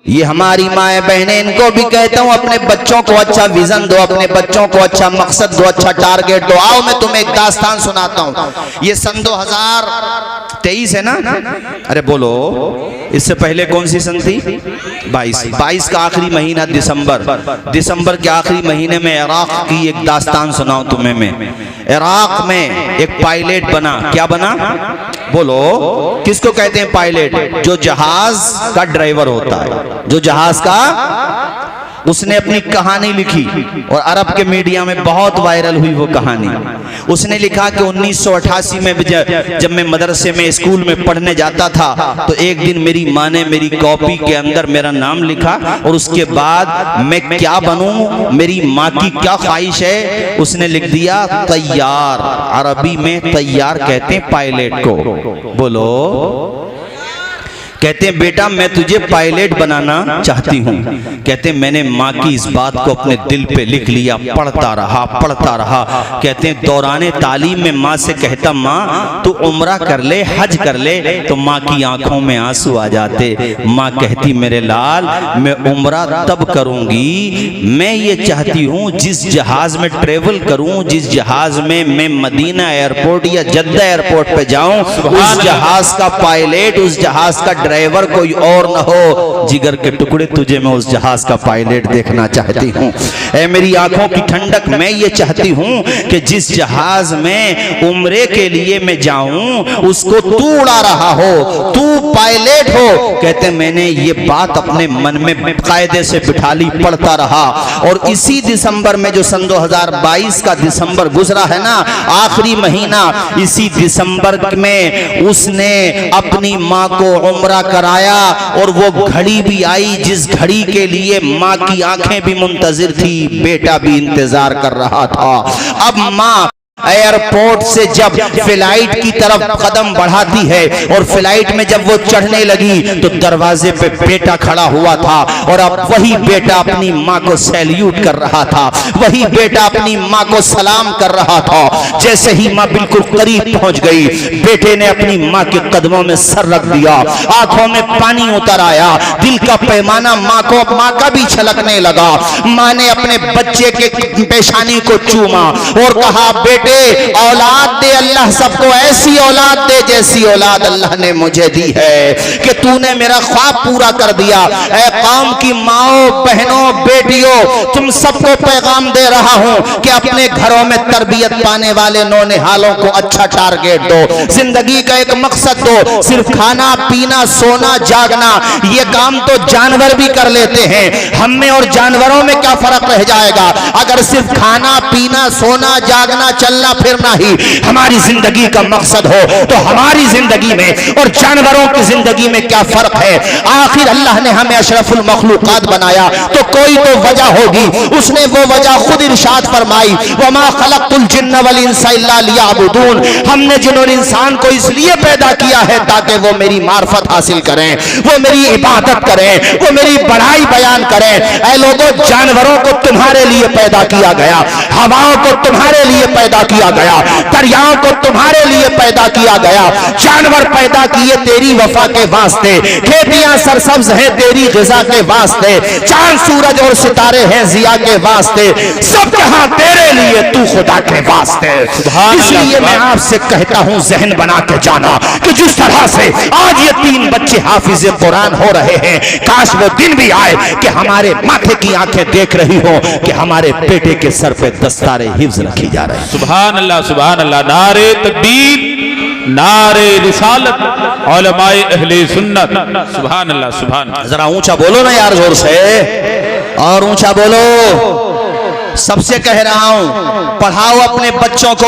ये हमारी माए बहनें, इनको भी कहता हूँ अपने बच्चों को अच्छा विजन दो, अपने बच्चों को अच्छा मकसद दो, अच्छा टारगेट दो। आओ मैं तुम्हें एक दास्तान सुनाता हूँ। ये सन 2023 है ना? अरे बोलो, इससे पहले कौन सी सन थी? 22 का आखिरी महीना दिसंबर के आखिरी महीने में इराक की एक दास्तान सुनाऊं तुम्हें मैं। इराक में एक पायलट बना। क्या बना? बोलो, किसको कहते हैं पायलट? जो जहाज का ड्राइवर होता है, जो जहाज का। उसने अपनी कहानी लिखी और अरब के मीडिया में बहुत वायरल हुई वो कहानी। उसने लिखा कि 1988 में जब मैं मदरसे में स्कूल में पढ़ने जाता था तो एक दिन मेरी माँ ने मेरी कॉपी के अंदर मेरा नाम लिखा और उसके बाद मैं क्या बनूं, मेरी माँ की क्या ख्वाहिश है, उसने लिख दिया तैयार। अरबी में तैयार कहते हैं पायलट को। बोलो, कहते हैं बेटा मैं तुझे पायलट बनाना चाहती हूँ। कहते हैं मैंने माँ की इस बात को अपने दिल पे लिख लिया, पढ़ता रहा। कहते हैं दौराने तालीम में माँ से कहता, माँ तू उम्रा कर ले, हज कर ले, तो माँ की आंखों में आंसू आ जाते। माँ कहती मेरे लाल मैं उम्रा तब करूंगी, मैं ये चाहती हूँ जिस जहाज में ट्रेवल करूँ, जिस जहाज में मैं मदीना एयरपोर्ट या जद्दा एयरपोर्ट पे जाऊं, उस जहाज का पायलट, उस जहाज का ड्राइवर कोई और न हो। जिगर के टुकड़े, तुझे मैं उस जहाज का पायलट देखना चाहती हूँ। ऐ मेरी आंखों की ठंडक, मैं ये चाहती हूँ कि जिस जहाज में उम्रे के लिए मैं जाऊं उसको तू उड़ा रहा हो, तू पायलट हो। कहते मैंने ये बात अपने मन में कायदे से बिठा ली, पढ़ता रहा। और इसी दिसंबर में, जो सन 2022 का दिसंबर गुजरा है ना, आखिरी महीना, इसी दिसंबर में उसने अपनी माँ को उम्रा कराया और वो घड़ी भी आई जिस घड़ी के लिए माँ की आंखें भी मुंतजिर थी, बेटा भी इंतजार कर रहा था। अब माँ एयरपोर्ट से जब फ्लाइट की तरफ कदम बढ़ाती है और फ्लाइट में जब वो चढ़ने लगी तो दरवाजे पे बेटा खड़ा हुआ था और अब वही बेटा अपनी माँ को सैल्यूट कर रहा था, वही बेटा अपनी माँ को सलाम कर रहा था। जैसे ही माँ बिल्कुल करीब पहुंच गई, बेटे ने अपनी माँ के कदमों में सर रख दिया, आंखों में पानी उतर आया, दिल का पैमाना माँ का भी छलकने लगा। माँ ने अपने बच्चे के पेशानी को चूमा और कहा, बेटे औलाद दे, अल्लाह सबको ऐसी औलाद दे जैसी औलाद अल्लाह ने मुझे दी है, कि तूने मेरा ख्वाब पूरा कर दिया। ऐ कौम की माओ, बहनों, बेटियों, तुम सबको पैगाम दे रहा हूं कि अपने घरों में तरबियत पाने वाले नौनिहालों को अच्छा टारगेट दो, जिंदगी का एक मकसद दो। सिर्फ खाना पीना सोना जागना ये काम तो जानवर भी कर लेते हैं, हम में और जानवरों में क्या फर्क रह जाएगा? अगर सिर्फ खाना पीना सोना जागना चलना फिरना ही हमारी जिंदगी का मकसद हो तो हमारी जिंदगी में और जानवरों की जिंदगी में क्या फर्क है? आखिर अल्लाह ने हमें अशरफुल मखलूकात बनाया तो कोई तो वजह होगी, उसने वो वजह खुद इरशाद फरमाई, वमा खलक़तुल जिन्न वल इंसा इल्ला लियअबुदून। हमने जिन और इंसान को इसलिए पैदा किया है ताकि वो मेरी मार्फत हासिल करें, वो मेरी इबादत करें, वो मेरी बड़ाई बयान करें। ऐ लोगों, जानवरों को तुम्हारे लिए पैदा किया गया, हवाओं को तुम्हारे लिए पैदा किया गया, दरियाओं को तुम्हारे लिए पैदा किया गया, जानवर पैदा किए तेरी वफा के वास्ते, खेतियां सरसब्ज हैं तेरी ग़िज़ा के वास्ते, चांद सूरज और सितारे हैं ज़िया के वास्ते, सब जहां तेरे लिए, तू खुदा के वास्ते। इसलिए मैं आपसे कहता हूं, ज़हन बना के जाना कि जिस तरह से आज ये 3 बच्चे हाफिज़े कुरान हो रहे हैं, काश वो दिन भी आए कि हमारे माथे की आंखें देख रही हो कि हमारे बेटे के सर पे दस्तारे हिफ्ज़ रखी जा रही है। सुभान अल्लाह, नारे तकबीर, नारे रिसालत, उलमाए अहले सुन्नत। सुभान अल्लाह। जरा ऊंचा बोलो ना यार, जोर से और ऊंचा बोलो। सबसे कह रहा हूं, पढ़ाओ अपने बच्चों को।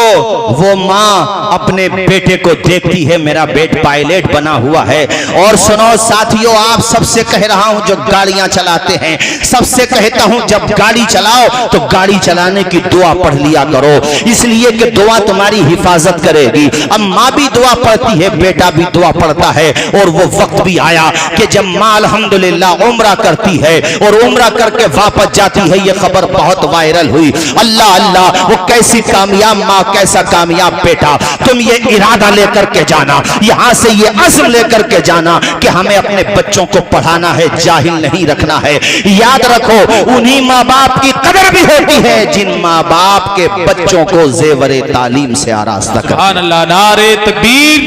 वो माँ अपने बेटे को देखती है, मेरा बेट पायलट बना हुआ है। और सुनो साथियों, आप सबसे कह रहा हूं जो गाड़ियां चलाते हैं, सबसे कहता हूं जब गाड़ी चलाओ तो गाड़ी चलाने की दुआ पढ़ लिया करो, इसलिए कि दुआ तुम्हारी हिफाजत करेगी। अब माँ भी दुआ पढ़ती है, बेटा भी दुआ पढ़ता है। और वो वक्त भी आया कि जब माँ अल्हम्दुलिल्लाह उम्रा करती है और उम्रा करके वापस जाती है, ये खबर बहुत वायरल वायरल हुई। अल्लाह अल्लाह, वो कैसी कामयाब माँ, कैसा कामयाब बेटा। तुम ये इरादा लेकर के जाना, यहां से ये अज़्म लेकर के जाना कि हमें अपने बच्चों को पढ़ाना है, जाहिल नहीं रखना है। याद रखो, उन्हीं माँ बाप की कदर भी होती है जिन माँ बाप के बच्चों को जेवरे तालीम से आरास्ता कर। सुभान अल्लाह, नारे तकबीर,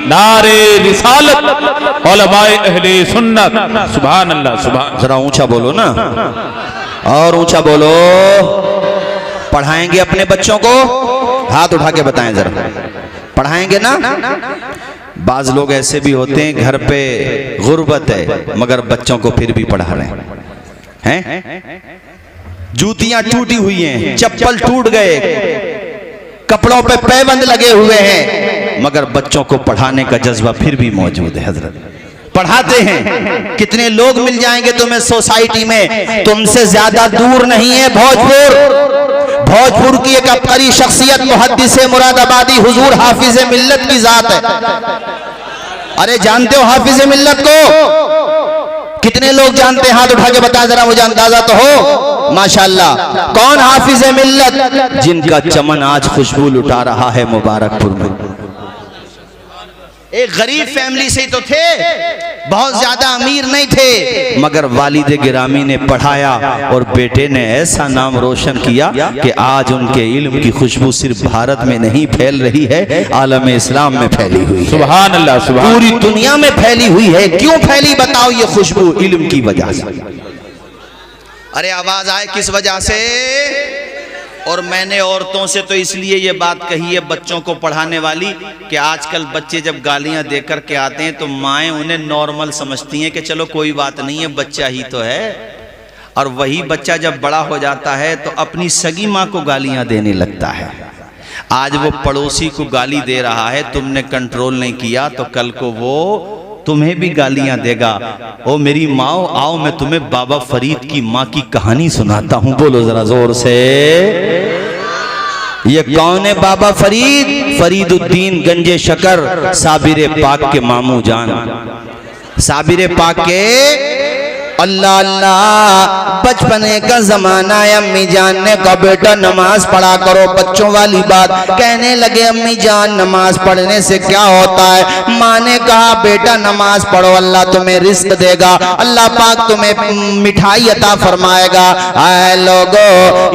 नारे रिसालत, उलमाए अहले सुन्नत। सुभान अल्लाह, सुभान। जरा ऊंचा बोलो ना, और ऊंचा बोलो। पढ़ाएंगे अपने बच्चों को? हाथ उठा के बताएं जरा, पढ़ाएंगे ना? बाज लोग ऐसे भी होते हैं, घर पे गुर्बत है मगर बच्चों को फिर भी पढ़ा रहे हैं। जूतियां टूटी हुई हैं, चप्पल टूट गए, कपड़ों पे पैबंद लगे हुए हैं, मगर बच्चों को पढ़ाने का जज्बा फिर भी मौजूद है। हजरत पढ़ाते हैं। कितने लोग मिल जाएंगे तुम्हें सोसाइटी में, तुमसे ज्यादा दूर नहीं है भोजपुर। भोजपुर की एक अबकारी शख्सियत मुहद्दिस मुरादाबादी हुजूर हाफिज मिल्लत की जात है। अरे जानते हो हाफिज मिल्लत को? कितने लोग जानते हैं? हाथ उठा के बता जरा, मुझे अंदाजा तो हो। माशाअल्लाह। कौन हाफिज मिल्लत? जिनका चमन आज खुशबू लुटा रहा है मुबारकपुर में। एक गरीब फैमिली से तो थे, बहुत ज्यादा अमीर नहीं थे, मगर वालिद गिरामी ने पढ़ाया और बेटे ने ऐसा नाम रोशन किया कि आज उनके इल्म की खुशबू सिर्फ भारत में नहीं फैल रही है, आलम इस्लाम में फैली हुई है। सुभान अल्लाह, सुभान। पूरी दुनिया में फैली हुई है। क्यों फैली बताओ? ये खुशबू इल्म की वजह से। अरे आवाज आए किस वजह से? और मैंने औरतों से तो इसलिए ये बात कही है बच्चों को पढ़ाने वाली कि आजकल बच्चे जब गालियां देकर के आते हैं तो माएँ उन्हें नॉर्मल समझती हैं कि चलो कोई बात नहीं है, बच्चा ही तो है। और वही बच्चा जब बड़ा हो जाता है तो अपनी सगी माँ को गालियां देने लगता है। आज वो पड़ोसी को गाली दे रहा है, तुमने कंट्रोल नहीं किया तो कल को वो तुम्हें भी गालियां देगा। ओ मेरी माँ, आओ मैं तुम्हें बाबा फरीद की माँ की कहानी सुनाता हूँ। बोलो जरा जोर से। ये कौन है बाबा फरीद? फरीदुद्दीन गंजे शकर, साबिर पाक के मामू जान। साबिर पाक के अल्लाह अल्लाह, बचपने का जमाना है। अम्मी जान ने कहा बेटा नमाज पढ़ा करो, बच्चों वाली बात। कहने लगे अम्मी जान नमाज पढ़ने से क्या होता है? माँ ने कहा बेटा नमाज पढ़ो, अल्लाह तुम्हें रिस्क देगा, अल्लाह पाक तुम्हें मिठाई अता फरमाएगा। आए लोगो,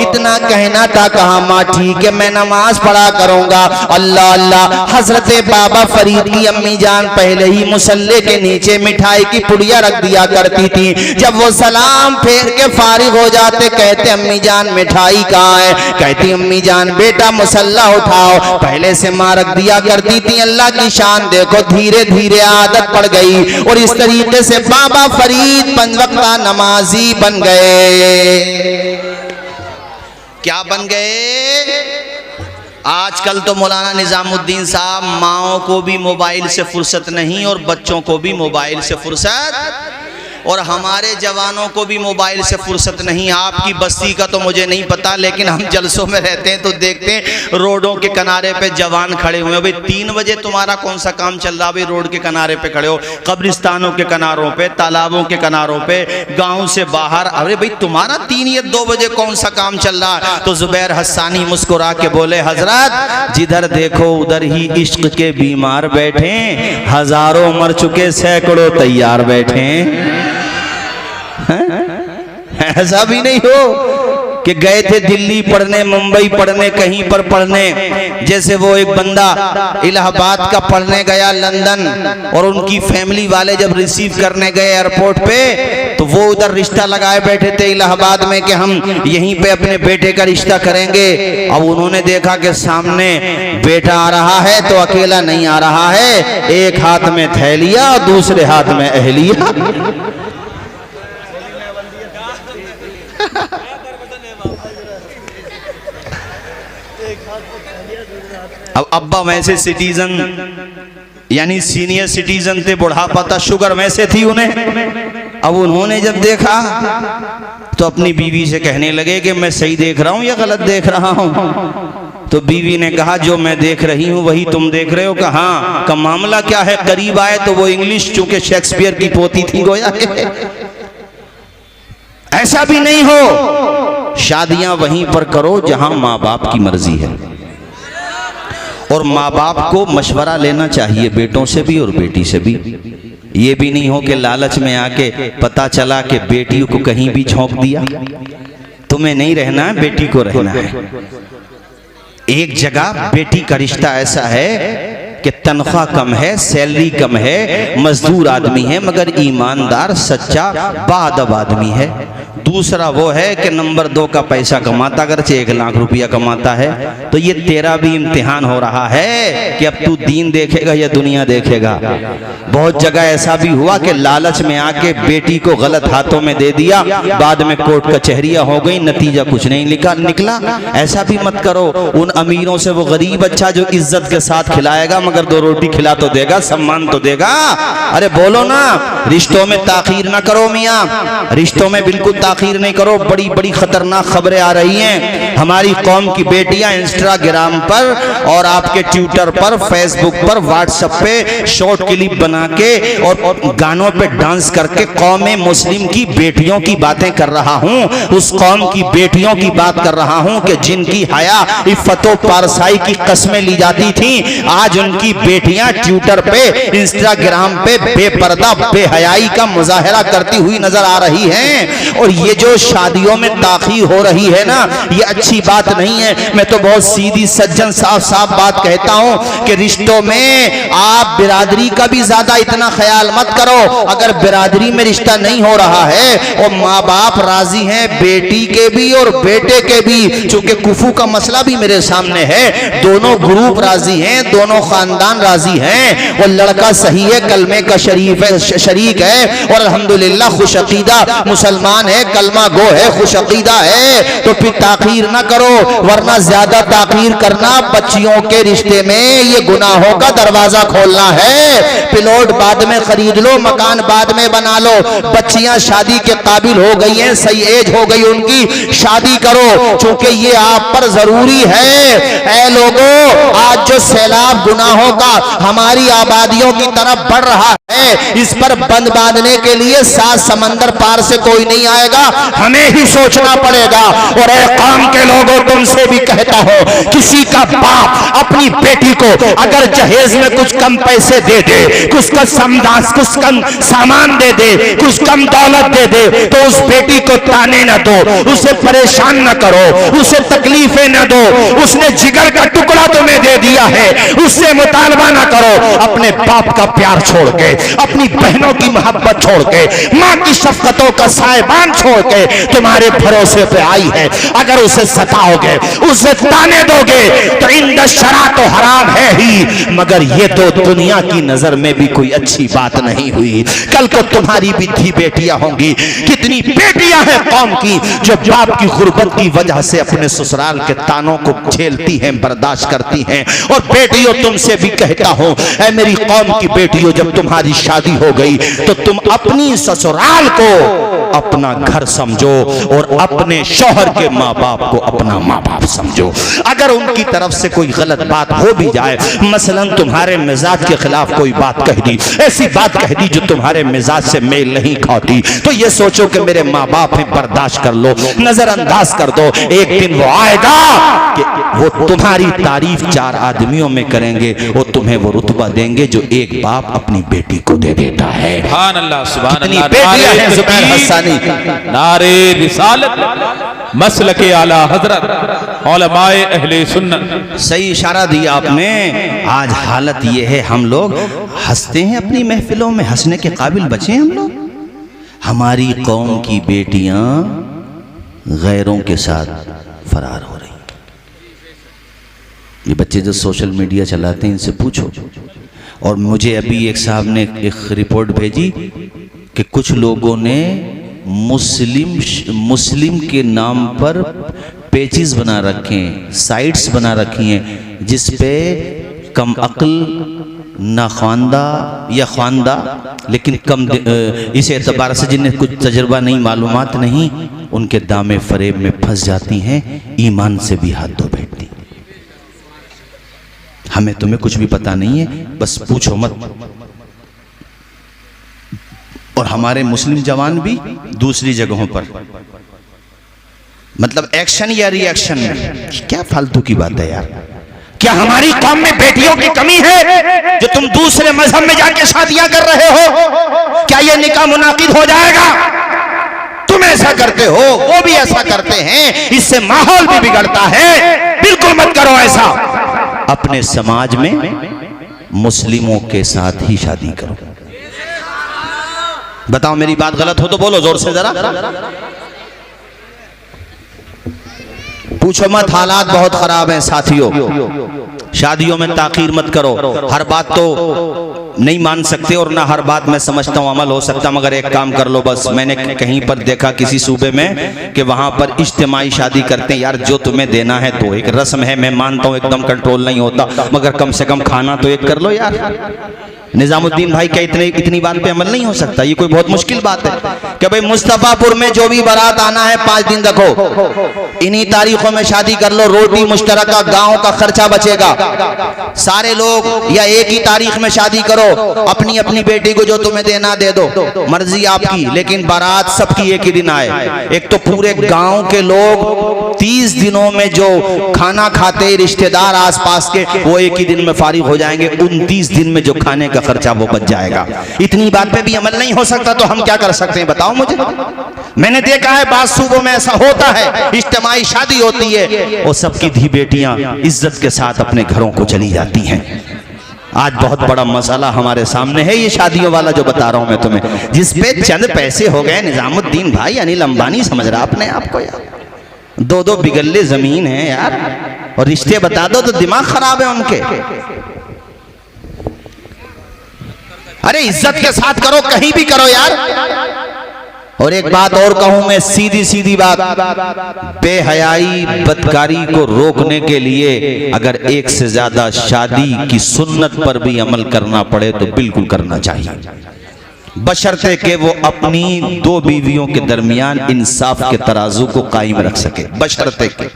इतना कहना था, कहा माँ ठीक है मैं नमाज पढ़ा करूंगा। अल्लाह अल्लाह, हजरत बाबा फरीद की अम्मी जान पहले ही मुसल्ले के नीचे मिठाई की पुड़िया रख दिया करती थी। जब वो सलाम फेर के फारिग हो जाते कहते अम्मी जान मिठाई कहाँ है? कहती अम्मी जान बेटा मुसल्ला उठाओ। पहले से माँ रख दिया करती थी। अल्लाह की शान देखो, धीरे धीरे आदत पड़ गई और इस तरीके से बाबा फरीद 5 वक्ता नमाजी बन गए। क्या बन गए? आजकल तो मौलाना निजामुद्दीन साहब, माओ को भी मोबाइल से फुर्सत नहीं और बच्चों को भी मोबाइल से फुर्सत, और हमारे जवानों को भी मोबाइल से फुर्सत नहीं। आपकी बस्ती का तो मुझे नहीं पता, लेकिन हम जलसों में रहते हैं तो देखते हैं रोडों के किनारे पे जवान खड़े हुए। भाई 3 बजे तुम्हारा कौन सा काम चल रहा? भाई रोड के किनारे पे खड़े हो, कब्रिस्तानों के किनारों पे, तालाबों के किनारों पे, गाँव से बाहर। अरे भाई तुम्हारा 3 या 2 बजे कौन सा काम चल रहा है? तो जुबैर हस्सानी मुस्कुरा के बोले हजरत जिधर देखो उधर ही इश्क के बीमार बैठे, हजारों मर चुके सैकड़ों तैयार बैठे। ऐसा भी नहीं हो कि गए थे दिल्ली पढ़ने, मुंबई पढ़ने, कहीं पर पढ़ने। जैसे वो एक बंदा इलाहाबाद का पढ़ने गया, लंदन, और उनकी फैमिली वाले जब रिसीव करने गए एयरपोर्ट पे तो वो उधर रिश्ता लगाए बैठे थे इलाहाबाद में कि हम यहीं पे अपने बेटे का रिश्ता करेंगे। अब उन्होंने देखा कि सामने बेटा आ रहा है तो अकेला नहीं आ रहा है, एक हाथ में थैलिया और दूसरे हाथ में अहलिया। अब अब्बा वैसे सिटीजन यानी सीनियर सिटीजन थे, बुढ़ापा था, शुगर वैसे थी उन्हें। अब उन्होंने जब देखा तो अपनी बीवी से कहने लगे कि मैं सही देख रहा हूं या गलत देख रहा हूं? तो बीवी ने कहा जो मैं देख रही हूं वही तुम देख रहे हो। कहा हाँ। का मामला क्या है? करीब आए तो वो इंग्लिश चूंकि शेक्सपियर की पोती थी गोया। ऐसा भी नहीं हो शादियां वहीं पर करो जहां माँ बाप की मर्जी है। और माँ बाप को मशवरा लेना चाहिए, बेटों से भी और बेटी से भी। ये भी नहीं हो कि लालच में आके पता चला कि बेटियों को कहीं भी झोंक दिया। तुम्हें नहीं रहना है, बेटी को रहना है। एक जगह बेटी का रिश्ता ऐसा है कि तनख्वाह कम है, सैलरी कम है, मजदूर आदमी है मगर ईमानदार सच्चा बाअदब आदमी है। दूसरा वो है कि नंबर 2 का पैसा कमाता, अगर 1 लाख रुपया कमाता है। तो ये तेरा भी इम्तिहान हो रहा है कि अब तू दीन देखेगा या दुनिया देखेगा। बहुत जगह ऐसा भी हुआ कि लालच में आके बेटी को गलत हाथों में दे दिया, बाद में कोर्ट कचहरियां हो गई, नतीजा कुछ नहीं निकला। ऐसा भी मत करो। उन अमीरों से वो गरीब अच्छा जो इज्जत के साथ खिलाएगा मगर 2 रोटी खिला तो देगा, सम्मान तो देगा। अरे बोलो ना, रिश्तों में ताखीर ना करो मियाँ, रिश्तों में बिल्कुल ताखीर नहीं करो। बड़ी बड़ी खतरनाक खबरें आ रही हैं। हमारी कौम की बेटियां इंस्टाग्राम पर और आपके ट्विटर पर, फेसबुक पर, व्हाट्सएप पे शॉर्ट क्लिप बना के और गानों पे डांस करके कौम मुस्लिम की बेटियों की बातें कर रहा हूं। उस कौम की बेटियों की बात कर रहा हूं कि जिनकी हया, इफ्फतो, पारसाई की कस्में ली जाती थी, आज उनकी बेटियां ट्विटर पे, इंस्टाग्राम पे बेपर्दा बेहयाई का मुजाहरा करती हुई नजर आ रही हैं। और ये जो शादियों में ताखीर हो रही है ना, ये अच्छी बात नहीं है। मैं तो बहुत सीधी सज्जन साफ बात कहता हूं कि रिश्तों में आप बिरादरी का भी ज्यादा इतना ख्याल मत करो। अगर बिरादरी में रिश्ता नहीं हो रहा है और माँ बाप राजी हैं, बेटी के भी और बेटे के भी, चूंकि कुफू का मसला भी मेरे सामने है, दोनों ग्रुप राजी हैं, दोनों खानदान राजी हैं, वो लड़का सही है, कलमे का शरीक है और अल्हम्दुलिल्लाह खुशअकीदा मुसलमान है, कलमा गो है, खुशअकीदा है, तो फिर ताखीर ना करो। वरना ज्यादा ताखीर करना बच्चियों के रिश्ते में ये गुनाहों का दरवाजा खोलना है। प्लॉट बाद में खरीद लो, मकान बाद में बना लो, बच्चियां शादी के काबिल हो गई हैं, सही एज हो गई उनकी, शादी करो, क्योंकि ये आप पर जरूरी है। ऐ लोगों, आज जो सैलाब गुनाहों का हमारी आबादियों की तरफ बढ़ रहा है, इस पर बंद बांधने के लिए 7 समंदर पार से कोई नहीं आएगा, हमें ही सोचना पड़ेगा। और ऐ कौम के लोगों, तुमसे भी कहता हूं, किसी का बाप अपनी बेटी को अगर जहेज में कुछ कम पैसे दे दे, कुछ कम सामान दे दे, कुछ कम दौलत दे दे, तो उस बेटी को ताने न दो, उसे परेशान न करो, उसे तकलीफें न दो। उसने जिगर का टुकड़ा तुम्हें दे दिया है, उससे मुतालबा न करो। अपने बाप का प्यार छोड़ के, अपनी बहनों की मोहब्बत छोड़ के, माँ की शफकतों का साहिबान छोड़ के तुम्हारे भरोसे पे आई है, अगर उसे सताओगे, उसे ताने दोगे, तो इंद शरा तो हराम है ही, मगर ये तो दुनिया की नजर में भी कोई अच्छी बात नहीं हुई। कल को तुम्हारी भी थी बेटियां होंगी। कितनी बेटियां हैं कौम की जो बाप की गुर्बत की वजह से अपने ससुराल के तानों को झेलती हैं, बर्दाश्त करती हैं। और बेटियों, तुमसे भी कहता हूं, ऐ मेरी कौम की बेटियों, जब तुम्हारी शादी हो गई तो तुम अपनी ससुराल को अपना घर समझो और अपने शौहर के माँ बाप को अपना माँ बाप समझो। अगर उनकी तरफ से कोई गलत बात हो भी जाए, मसलन तुम्हारे मिजाज के खिलाफ कोई बात कह दी, ऐसी बात कह दी जो तुम्हारे मिजाज से मेल नहीं खाती, तो ये सोचो कि मेरे माँ बाप हैं, बर्दाश्त कर लो, नजरअंदाज कर दो। एक दिन वो आएगा कि वो तुम्हारी तारीफ 4 आदमियों में करेंगे, वो तुम्हें वो रुतबा देंगे जो एक बाप अपनी बेटी को दे देता है। सुभान अल्लाह, सुभान अल्लाह। बेटियां हैं ज़ुबैर हस्सानी, नारे रिसालत, मसलके आला हजरत, उलमाए अहले सुन्नत। सही इशारा दिया आपने। आज हालत ये है, हम लोग हंसते हैं अपनी महफिलों में, हंसने के काबिल बचे हम लोग। हमारी कौम की बेटियां गैरों के साथ फरार हो रही। ये बच्चे जो सोशल मीडिया चलाते हैं, इनसे पूछो। और मुझे अभी एक साहब ने एक रिपोर्ट भेजी कि कुछ लोगों ने मुस्लिम के नाम पर पेजेस बना रखे हैं, साइट्स बना रखी हैं, जिस पे कम अक्ल ना ख्वानदा या ख्वानदा, लेकिन कम इस एतबार से जिन्हें कुछ तजर्बा नहीं, मालूमात नहीं, उनके दामे फरेब में फंस जाती हैं, ईमान से भी हाथ धो बैठती। हमें तुम्हें कुछ भी पता नहीं है, बस पूछो मत। और हमारे मुस्लिम जवान भी दूसरी जगहों पर मतलब एक्शन या रिएक्शन में? क्या फालतू की बात है यार। क्या हमारी कौम में बेटियों की कमी है जो तुम दूसरे मजहब में जाके शादियां कर रहे हो? क्या ये निकाह मुनाकिद हो जाएगा? तुम ऐसा करते हो, वो भी ऐसा करते हैं, इससे माहौल भी बिगड़ता है। बिल्कुल मत करो ऐसा। अपने समाज में मुस्लिमों के साथ ही शादी करो। बताओ मेरी बात गलत हो तो बोलो जोर से जरा। पूछो मत, हालात बहुत खराब हैं साथियों। शादियों में ताखीर मत करो। हर बात तो नहीं मान सकते और ना हर बात मैं समझता हूं अमल हो सकता, मगर एक काम कर लो बस। मैंने कहीं पर देखा किसी सूबे में कि वहां पर इज्तिमाई शादी करते हैं। यार जो तुम्हें देना है तो एक रस्म है, मैं मानता हूं एकदम कंट्रोल नहीं होता, मगर कम से कम खाना तो एक कर लो यार। निजामुद्दीन भाई क्या इतनी बात पे अमल नहीं हो सकता? ये कोई बहुत मुश्किल बात है कि भाई मुस्तफापुर में जो भी बारात आना है 5 दिन रखो, इन्हीं तारीखों में शादी कर लो, रोटी मुश्तरका, गांव का खर्चा बचेगा। सारे लोग या एक ही तारीख में शादी करो, अपनी अपनी बेटी को जो तुम्हें देना दे दो, मर्जी आपकी, लेकिन बारात सबकी एक ही दिन आए। एक तो पूरे गांव के लोग 30 दिनों में जो खाना खाते रिश्तेदार आसपास के, वो एक ही दिन में फारिग हो जाएंगे। 29 दिन में जो खाने का खर्चा वो बच जाएगा। इतनी बात पे भी अमल नहीं हो सकता तो हम क्या कर सकते हैं बताओ मुझे। मैंने देखा है बाद सूबों में ऐसा होता है, इज्तिमाई शादी होती है और सबकी धी बेटियां इज्जत के साथ अपने घरों को चली जाती हैं। आज बहुत बड़ा मसला हमारे सामने है ये शादियों वाला जो बता रहा हूं मैं तुम्हें, जिस पे चंद पैसे हो गए। निजामुद्दीन भाई अनिल अंबानी समझ रहा अपने आपको यार। 2-2 बिगल्ले जमीन है यार और रिश्ते बता दो तो दिमाग खराब है उनके। अरे इज्जत के साथ करो, कहीं भी करो यार। और एक बात और कहूं मैं, सीधी सीधी बात, बेहयाई बदकारी को रोकने के लिए अगर एक से ज्यादा शादी की सुन्नत पर भी अमल करना पड़े तो बिल्कुल करना चाहिए, बशर्ते कि वो अपनी 2 बीवियों के दरमियान इंसाफ के तराजू को कायम रख सके। बशर्ते के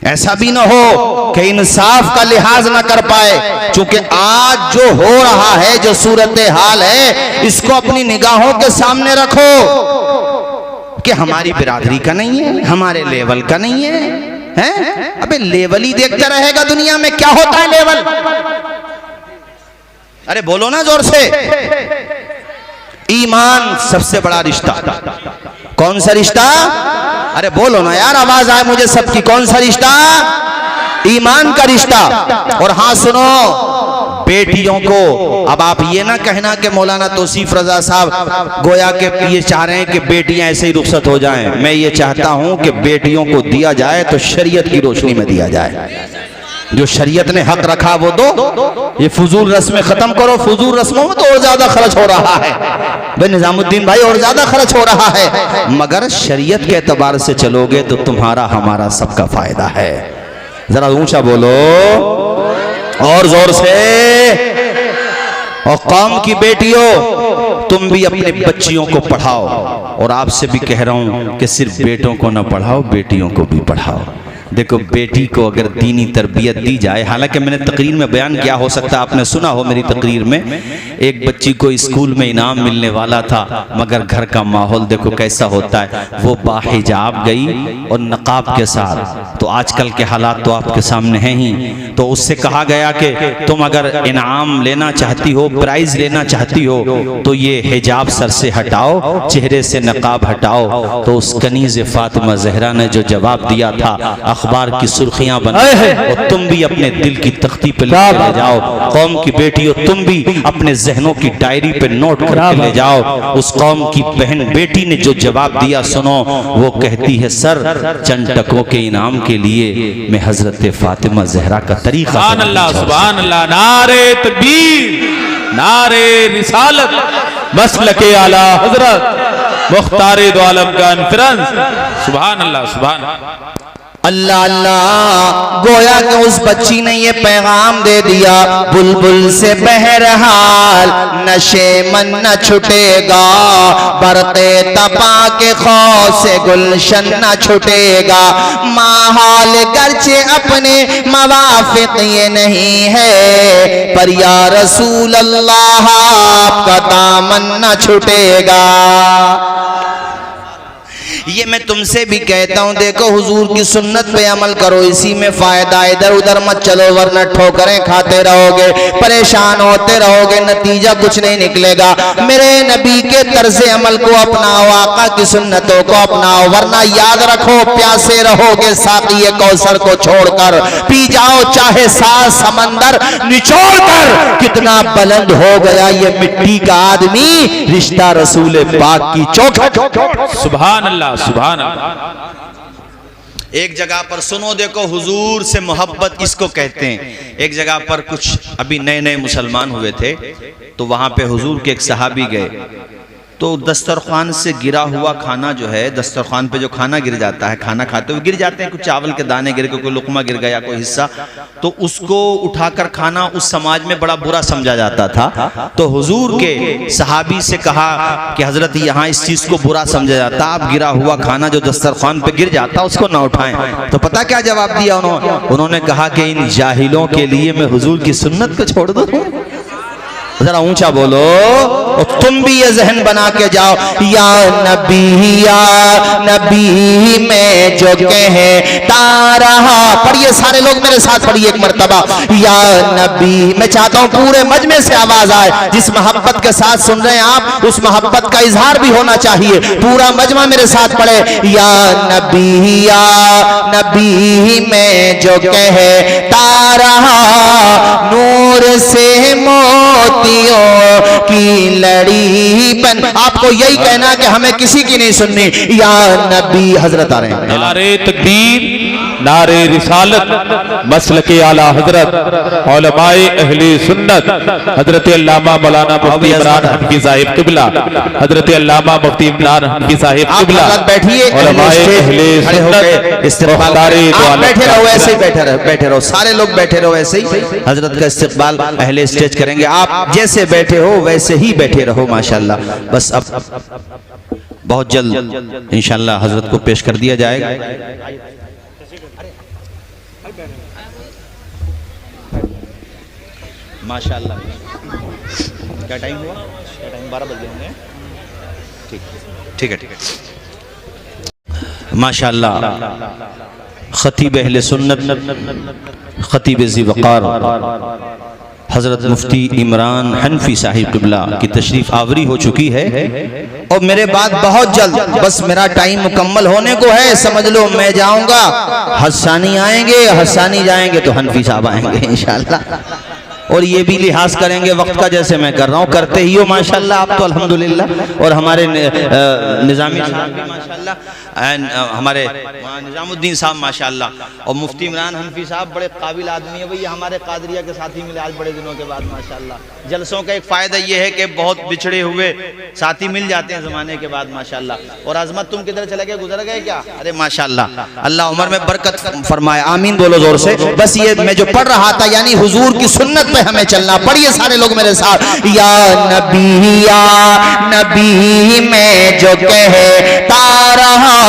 ऐसा भी ना हो कि इंसाफ का लिहाज ना कर पाए। क्योंकि आज जो हो रहा है, जो सूरत हाल है, इसको अपनी निगाहों के सामने रखो कि हमारी बिरादरी का नहीं है, हमारे लेवल का नहीं है, हैं? अबे लेवल ही देखता रहेगा दुनिया में, क्या होता है लेवल? अरे बोलो ना जोर से। ईमान सबसे बड़ा रिश्ता। कौन सा रिश्ता? अरे बोलो ना यार, आवाज आए मुझे सबकी। कौन सा रिश्ता? ईमान का रिश्ता। और हाँ सुनो, बेटियों को अब आप ये ना कहना कि मौलाना तौसीफ रजा साहब गोया के ये चाह रहे हैं कि बेटियां ऐसे ही रुखसत हो जाएं। मैं ये चाहता हूं कि बेटियों को दिया जाए तो शरीयत की रोशनी में दिया जाए। जो शरीयत ने हक रखा वो दो। ये फजूल रस्में खत्म करो। फजूल रस्मों में तो और ज्यादा खर्च हो रहा है भाई निजामुद्दीन भाई, और ज्यादा खर्च हो रहा है। मगर शरीयत के एतबार से चलोगे तो तुम्हारा हमारा सबका फायदा है। जरा ऊंचा बोलो और जोर से। और कौम की बेटियों, तुम भी अपने बच्चियों को पढ़ाओ। और आपसे भी कह रहा हूं कि सिर्फ बेटों को ना पढ़ाओ, बेटियों को भी पढ़ाओ। देखो बेटी को अगर दीनी तरबियत दी जाए, हालांकि मैंने तकरीर में बयान किया, हो सकता है आपने सुना हो मेरी तकरीर में, एक बच्ची को स्कूल में इनाम मिलने वाला था, मगर घर का माहौल देखो कैसा होता है। वो बाहिजाब गई और नकाब के साथ। तो आजकल के हालात तो आपके सामने हैं ही। तो उससे कहा गया कि तुम अगर इनाम लेना चाहती हो, प्राइज लेना चाहती हो, तो ये हिजाब सर से हटाओ, चेहरे से नकाब हटाओ। तो उस कनीज़ फातिमा ज़हरा ने जो जवाब दिया था, अखबार की सुर्खियां बनाए और तुम भी अपने दिल की तख्ती पे ले जाओ। कौम की बेटियों, तुम भी अपने जहनों की डायरी पे नोट करके ले जाओ। उस कौम की बहन बेटी ने जो जवाब दिया सुनो। वो कहती है, सर चंद टकों के इनाम के लिए मैं हजरत फातिमा ज़हरा का तरीका। सुभान अल्लाह, सुभान अल्लाह। नारे तकबीर, नारे रिसालत, मसलके आला हजरत मुख्तारे दो आलम का इन्फ्रेंस। सुभान अल्लाह, सुभान अल्लाह। अल्लाह अल्लाह। गोया कि उस बच्ची ने ये पैगाम दे दिया, बुलबुल से बहरहाल नशे मन न छुटेगा, बरक़े तपा के खौफ से गुलशन न छुटेगा। माहौल गर्चे अपने मवाफिक ये नहीं है, पर या रसूल अल्लाह आपका दामन न छुटेगा। ये मैं तुमसे भी कहता हूँ, देखो हुजूर की सुन्नत पे अमल करो, इसी में फायदा, इधर उधर मत चलो वरना ठोकरें खाते रहोगे, परेशान होते रहोगे, नतीजा कुछ नहीं निकलेगा। मेरे नबी के तर्ज़े अमल को अपनाओ, आका की सुन्नतों को अपनाओ, वरना याद रखो प्यासे रहोगे साक़ी कौसर को छोड़कर, पी जाओ चाहे 7 समंदर निचोड़ कर। कितना बुलंद हो गया ये मिट्टी का आदमी, रिश्ता रसूल पाक की चौखट। सुभान अल्लाह, सुभान अल्लाह। एक जगह पर सुनो, देखो हुजूर से मोहब्बत इसको कहते हैं। एक जगह पर कुछ अभी नए नए मुसलमान हुए थे, तो वहां पे हुजूर के एक सहाबी गए, तो दस्तरखान से गिरा हुआ खाना जो है, दस्तरखान पे जो खाना गिर जाता है, खाना खाते हुए गिर जाते हैं, कुछ चावल के दाने गिर गए, कोई लुकमा गिर गया, कोई हिस्सा, तो उसको उठाकर खाना उस समाज में बड़ा बुरा समझा जाता था। तो हुजूर के सहाबी से कहा कि हजरत यहाँ इस चीज़ को बुरा समझा जाता, आप गिरा हुआ खाना जो दस्तरखान पे गिर जाता उसको ना उठाएं। तो पता क्या जवाब दिया उन्होंने कहा कि इन जाहिलों के लिए मैं हुजूर की सुन्नत को छोड़ दूं। जरा ऊंचा बोलो, और तुम भी ये जहन बना के जाओ, या नबी में जो कहता रहा। पढ़िए सारे लोग मेरे साथ, पढ़िए एक मर्तबा, या नबी। मैं चाहता हूं पूरे मजमे से आवाज आए, जिस मोहब्बत के साथ सुन रहे हैं आप, उस मोहब्बत का इजहार भी होना चाहिए। पूरा मजमा मेरे साथ पढ़े, या नबी में जो कहता रहा, नूर से मोतियों की लड़ी बन। आपको यही कहना कि हमें किसी की नहीं सुननी। या नबी, हजरत आ रहे हैं। नारे तकबीर, नारे रिसालत, मसलके आला हजरत, उलमाए अहले सुन्नत, हजरत अल्लामा मौलाना मुफ्ती इमरान हनफी साहिब किबला, हजरत अल्लामा मुफ्ती इमरान हनफी साहिब किबला, बैठिए, उलमाए अहले सुन्नत, इस्तेक़बाल बैठे रहो, ऐसे ही बैठे रहो, सारे लोग बैठे रहो, ऐसे ही हजरत का इस्तेक़बाल अहले स्टेज करेंगे। आप जैसे बैठे हो वैसे ही बैठे रहो, माशाल्लाह। बस अब बहुत जल्द इंशाल्लाह हजरत को पेश कर दिया जाएगा। माशाल्लाह। क्या टाइम हुआ? क्या टाइम? 12 बजे होंगे। ठीक है। माशाल्लाह। खतीब अहले सुन्नत, खतीब ज़ी वक़ार हज़रत मुफ्ती इमरान हनफी साहिब किबला की तशरीफ़ आवरी हो चुकी है, और मेरे बाद बहुत जल्द, बस मेरा टाइम मुकम्मल होने को है, समझ लो मैं जाऊंगा, हसानी आएंगे, हसानी जाएंगे तो हनफी साहब आएंगे इंशाल्लाह। और ये भी लिहाज करेंगे वक्त का, जैसे मैं कर रहा हूँ, करते ही हो माशाल्लाह आप तो अल्हम्दुलिल्लाह। और हमारे निज़ामी साहब भी माशाल्लाह, एंड हमारे निज़ामुद्दीन साहब माशाल्लाह, और मुफ्ती इमरान हनफी साहब बड़े काबिल आदमी है भैया, हमारे कादरिया के साथी मिले आज बड़े दिनों के बाद माशाल्लाह। जलसों का एक फ़ायदा ये है कि बहुत बिछड़े हुए साथी मिल जाते हैं ज़माने के बाद माशाल्लाह। और अज़मत तुम किधर चले गए, गुजर गए क्या? अरे माशाल्लाह, अल्लाह उम्र में बरकत फरमाए, आमीन बोलो जोर से। बस ये मैं जो पढ़ रहा था, यानी हुजूर की सुन्नत पे हमें चलना। पढ़िए सारे लोग मेरे साथ, या नबी में जो कहता रहा,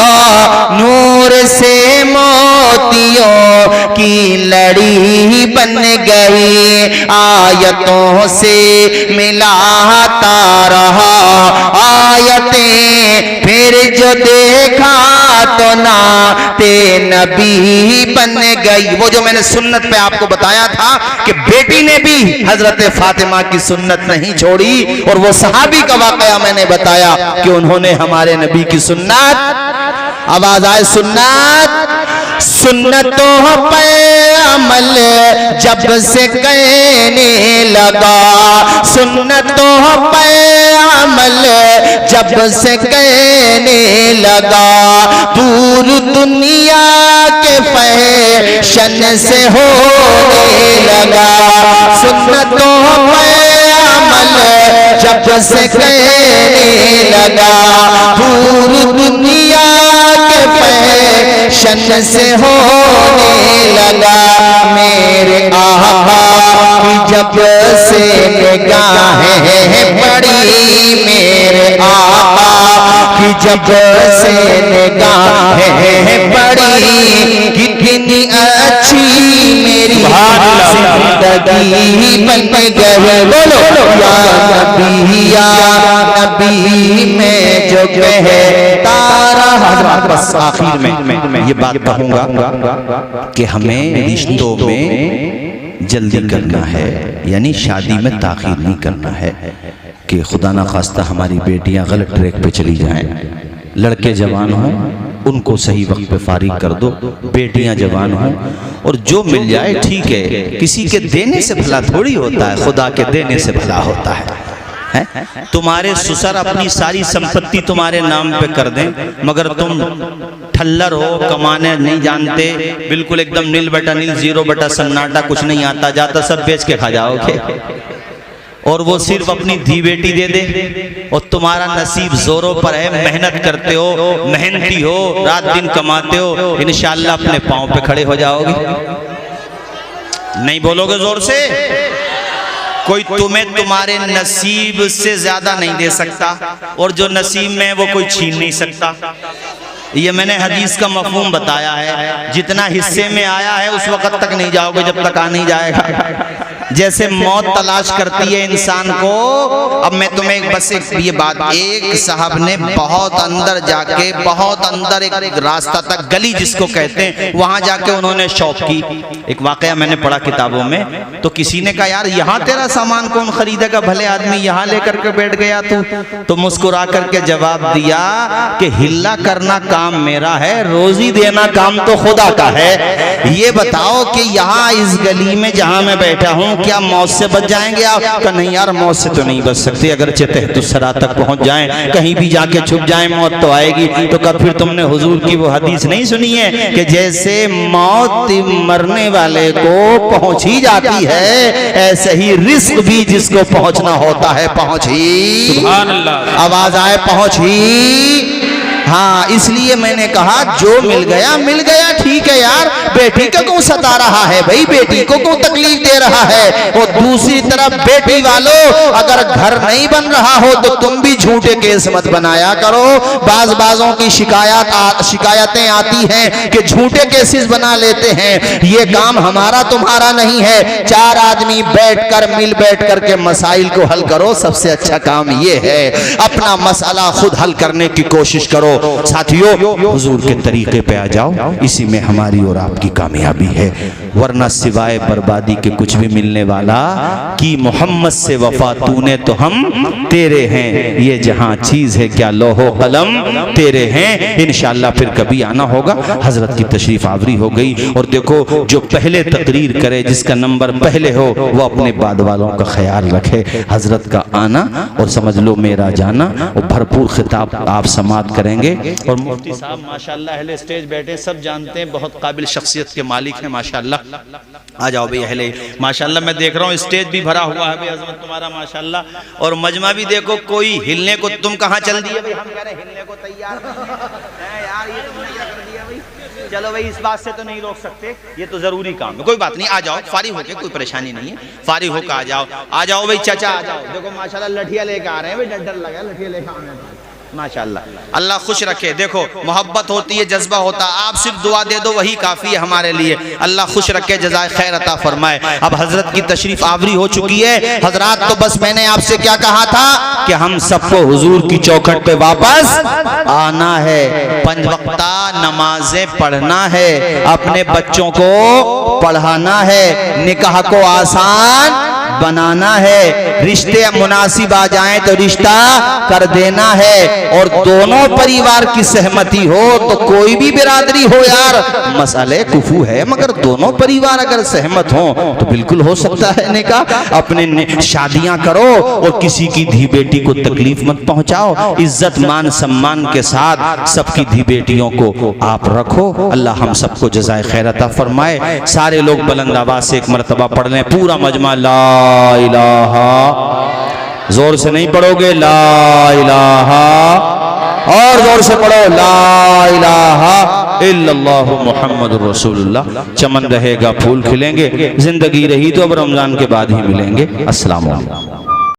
नूर से मोतियों की लड़ी बन गई, आयतों से मिलाता रहा, आयतें फिर जो देखा तो नाते नबी बन गई। वो जो मैंने सुन्नत पे आपको बताया था कि बेटी ने भी हजरत फातिमा की सुन्नत नहीं छोड़ी, और वो सहाबी का वाकया मैंने बताया कि उन्होंने हमारे नबी की सुन्नत, आवाज आए सुन्नतों पे अमल जब से कहने लगा, सुन्नतों पे अमल जब से कहने लगा, दूर दुनिया के फैशन से होने लगा, सुन्नतों पे अमल जब से कहने लगा, दूर दुनिया के फैशन से होने लगा। मेरे आका की जब से निगाहें पड़ी, मेरे आका की जब से निगाहें पड़ी, कितनी अच्छी मेरी जिंदगी बन गई। बोलो या नबी में जो कहता रहा, आखिर में ये बात कहूंगा कि हमें रिश्तों में जल्दी करना है, यानी शादी में ताखीर नहीं करना है कि खुदा ना खास्ता हमारी बेटियां गलत ट्रैक पे चली जाएं। लड़के जवान हों उनको सही वक्त पे फारिग कर दो, बेटियां जवान हों और जो मिल जाए ठीक है। किसी के देने से भला थोड़ी होता है, खुदा के देने से भला होता है। तुम्हारे ससुर अपनी सारी संपत्ति तुम्हारे नाम पे कर दें, मगर तुम ठल्लर हो, कमाने नहीं जानते, बिल्कुल एकदम नील बटा नील, जीरो बटा सन्नाटा, कुछ नहीं आता जाता, सब बेच के खा जाओगे। और वो सिर्फ अपनी धी बेटी दे दे और तुम्हारा नसीब जोरों पर है, मेहनत करते हो, मेहनती हो, रात दिन कमाते हो, इंशाअल्लाह अपने पांव पे खड़े हो जाओगे। नहीं बोलोगे जोर से? कोई तुम्हें तुम्हारे नसीब से ज्यादा नहीं दे सकता और जो नसीब में है वो कोई छीन नहीं सकता। ये मैंने हदीस का मफहूम बताया है, जितना हिस्से में आया है उस वक्त तक नहीं जाओगे जब तक आ नहीं जाएगा। जैसे मौत तलाश करती है इंसान को। अब मैं तुम्हें बस ये बात, एक साहब ने बहुत अंदर जाके, बहुत अंदर एक रास्ता तक, गली जिसको कहते हैं, वहां जाके उन्होंने शॉप की। एक वाकया मैंने पढ़ा किताबों में, तो किसी ने कहा यार यहाँ तेरा सामान कौन खरीदेगा, भले आदमी यहाँ लेकर के बैठ गया तू। तो मुस्कुरा करके जवाब दिया कि हिल्ला करना काम मेरा है, रोजी देना काम तो खुदा का है। ये बताओ कि यहाँ इस गली में जहाँ मैं बैठा हूँ क्या मौत से बच जाएंगे आप? का नहीं यार, मौत से तो नहीं बच सकते, अगर तहतुस्सरा तक पहुंच जाएं, कहीं भी जाके छुप जाएं, मौत तो आएगी। तो कब फिर तुमने हुजूर की वो हदीस नहीं सुनी है कि जैसे मौत मरने वाले को पहुंच ही जाती है, ऐसे ही रिस्क भी जिसको पहुंचना होता है पहुंच ही। सुभान अल्लाह। आवाज आए पहुंच ही। हाँ, इसलिए मैंने कहा जो मिल गया ठीक है यार। बेटी को क्यों सता रहा है भाई, बेटी को क्यों तकलीफ दे रहा है? और दूसरी तरफ बेटी वालों, अगर घर नहीं बन रहा हो तो तुम भी झूठे केस मत बनाया करो। बाजों की शिकायतें आती हैं कि झूठे केसेस बना लेते हैं। ये काम हमारा तुम्हारा नहीं है। चार आदमी मिल बैठ करके मसाइल को हल करो। सबसे अच्छा काम ये है, अपना मसला खुद हल करने की कोशिश करो। साथियों, हुजूर के तरीके पे आ जाओ, इसी में हमारी और आपकी कामयाबी है। वरना सिवाय बर्बादी के कुछ भी मिलने वाला कि मोहम्मद से वफा तूने तो हम तेरे हैं, ये जहां चीज है क्या लोहो कलम तेरे हैं। इंशाअल्लाह फिर कभी आना होगा। हजरत की तशरीफ आवरी हो गई। और देखो, जो पहले तकरीर करे, जिसका नंबर पहले हो, वो अपने बाद वालों का ख्याल रखे। हजरत का आना और समझ लो मेरा जाना, और भरपूर खिताब आप समात करेंगे। और मुफ्ती साहब माशाअल्लाह अहले स्टेज बैठे, सब जानते हैं, बहुत काबिल शख्सियत के मालिक हैं माशाअल्लाह। आ जाओ भाई अहले माशाअल्लाह। मैं देख रहा हूँ स्टेज भी भरा हुआ है भाई, अजमत तुम्हारा माशाअल्लाह। और मजमा भी देखो, कोई हिलने को, तुम कहाँ चल दिए भाई? हम कह रहे हिलने को तैयार है यार, ये तुमने क्या कर दिया भाई? चलो भाई, इस बात से तो नहीं रोक सकते, ये तो जरूरी काम है। कोई बात नहीं, आ जाओ फारिग होके, कोई परेशानी नहीं है, फारिग होकर आ जाओ भाई। चाचा आ जाओ, देखो माशाअल्लाह लठिया लेके आ रहे हैं भाई, डर लगा लठिया लेके आ रहे हैं माशाअल्लाह। अल्लाह खुश रखे। देखो, मोहब्बत होती है, जज्बा होता है, आप सिर्फ दुआ दे दो वही काफी है हमारे लिए। अल्लाह खुश रखे, जज़ाए खैर अता फरमाए। अब हजरत की तशरीफ आवरी हो चुकी है। हजरात, तो बस मैंने आपसे क्या कहा था कि हम सबको हुजूर की चौखट पे वापस आना है, 5 वक्ता नमाजें पढ़ना है, अपने बच्चों को पढ़ाना है, निकाह को आसान बनाना है, रिश्ते मुनासिब आ जाएं तो रिश्ता कर देना है। और दोनों परिवार की सहमति हो तो कोई भी बिरादरी हो यार, मसले कुफू है, मगर दोनों परिवार अगर सहमत हो तो बिल्कुल हो सकता है निकाह। अपने शादियां करो और किसी की धी बेटी को तकलीफ मत पहुंचाओ। इज्जत मान सम्मान के साथ सबकी धी बेटियों को आप रखो। अल्लाह हम सबको जज़ाए खैर अता फरमाए। सारे लोग बुलंद आवाज से एक मरतबा पढ़ लें, पूरा मजमा ला इलाहा, जोर से नहीं पढ़ोगे, ला इलाहा, और जोर से पढ़ो, ला इलाहा इल्लल्लाहु मुहम्मदुर रसूलुल्लाह। चमन रहेगा, फूल खिलेंगे, जिंदगी रही तो अब रमजान के बाद ही मिलेंगे। अस्सलाम वालेकुम।